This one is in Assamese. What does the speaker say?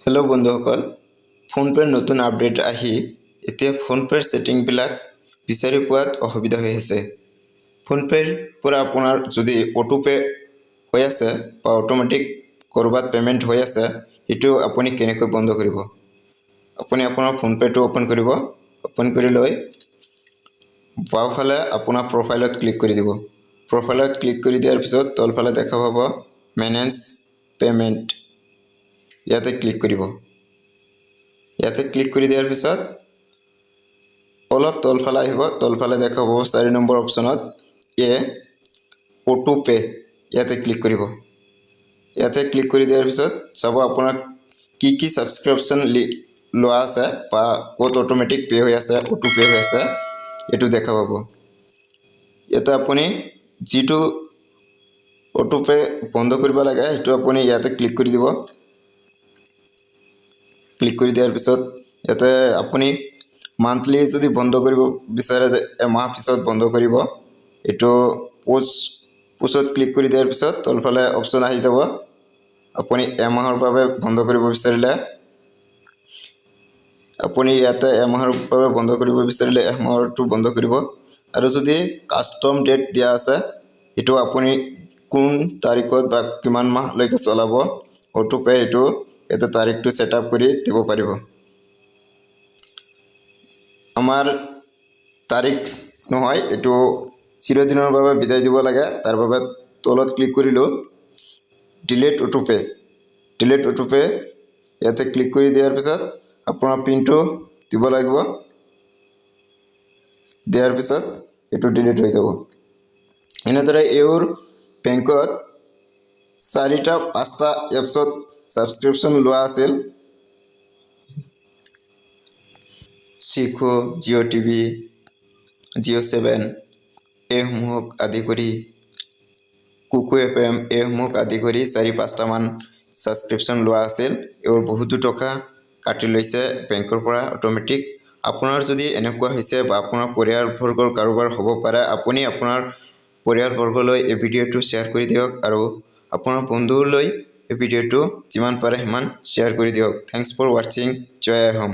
हेलो बंधुসকল फोनपेৰ নতুন আপডেট আহি এতিয়া फोनपेৰ সেটিংবিলাক বিচাৰি পোৱাত অসুবিধা হৈ আছে। फोनपेৰ পৰা আপোনাৰ যদি অটোপে হৈ আছে বা অটোমেটিক কৰবাত পেমেন্ট হৈ আছে এটো আপুনি কেনেকৈ বন্ধ কৰিব। আপুনি আপোনাৰ फोनपेটো ওপেন কৰিব। ওপেন কৰি লৈ বাওঁফালে আপোনাৰ প্ৰফাইলত ক্লিক কৰি দিব। প্ৰফাইলত ক্লিক কৰি দিয়াৰ পিছত তলফালে দেখা পাব মেনেজ পেমেন্ট। ইয়াতে ক্লিক কৰিব। ইয়াতে ক্লিক কৰি দিয়াৰ পিছত অলপ তলফালে আহিব। তলফালে দেখা পাব 4 নম্বৰ অপচনত অটোপে। ইয়াতে ক্লিক কৰিব। ইয়াতে ক্লিক কৰি দিয়াৰ পিছত চাব আপোনাৰ কি সাবস্ক্ৰিপশন লোৱা আছে বা ক'ত অটোমেটিক পে হৈ আছে অটোপে হৈ আছে এটো দেখা পাব। ইয়াতে আপুনি যেটো অটোপে বন্ধ কৰিব লাগে এটো আপুনি ইয়াতে ক্লিক কৰি দিব। ক্লিক কৰি দিয়াৰ পিছত ইয়াতে আপুনি মান্থলি যদি বন্ধ কৰিব বিচাৰে যে এমাহ পিছত বন্ধ কৰিব এটো পোষ্টত ক্লিক কৰি দিয়াৰ পিছত তলফালে অপচন আহি যাব। আপুনি এমাহৰ বাবে বন্ধ কৰিব বিচাৰিলে আপুনি ইয়াতে এমাহৰ বাবে বন্ধ কৰিব বিচাৰিলে এমাহৰটো বন্ধ কৰিব আৰু যদি কাস্টম ডেট দিয়া আছে এটো আপুনি কোন তাৰিখত বা কিমান মাহ লৈকে চলাব অটোপে এটো এটা তাৰিখটো সেটআপ কৰি দিব পাৰিব। আমাৰ তাৰিখ নহয় এটো চিৰদিনৰ বাবে বিদায় দিব লাগে তাৰ বাবে তলত ক্লিক কৰিলো ডিলিট অটোপে। ডিলিট অটোপে ইয়াতে ক্লিক কৰি দিয়াৰ পিছত আপোনাৰ পিনটো দিব লাগিব। দিয়াৰ পিছত এটো ডিলিট হৈ যাব। এনেদৰে এওৰ বেংকত 4টা 5টা এপছত সাবস্ক্ৰিপশন লোৱা আছিল। চিকো, জিঅ টিভি, জিঅ 7 এসমূহক আদি কৰি কুকু এফএম এসমূহক আদি কৰি 4-5টা মান সাবস্ক্ৰিপশন লোৱা আছিল। এওৰ বহুতো টকা কাটি লৈছে বেংকৰ পৰা অটোমেটিক। আপোনাৰ যদি এনেকুৱা হৈছে বা আপোনাৰ পৰিয়ালবৰ্গৰ কাৰোবাৰ হ'ব পাৰে আপুনি আপোনাৰ পৰিয়ালবৰ্গলৈ এই ভিডিঅটো শেয়াৰ কৰি দিয়ক আৰু আপোনাৰ বন্ধুলৈ এই ভিডিঅটো যিমান পাৰে সিমান শেয়াৰ কৰি দিয়ক। Thanks for watching. জয় হোম।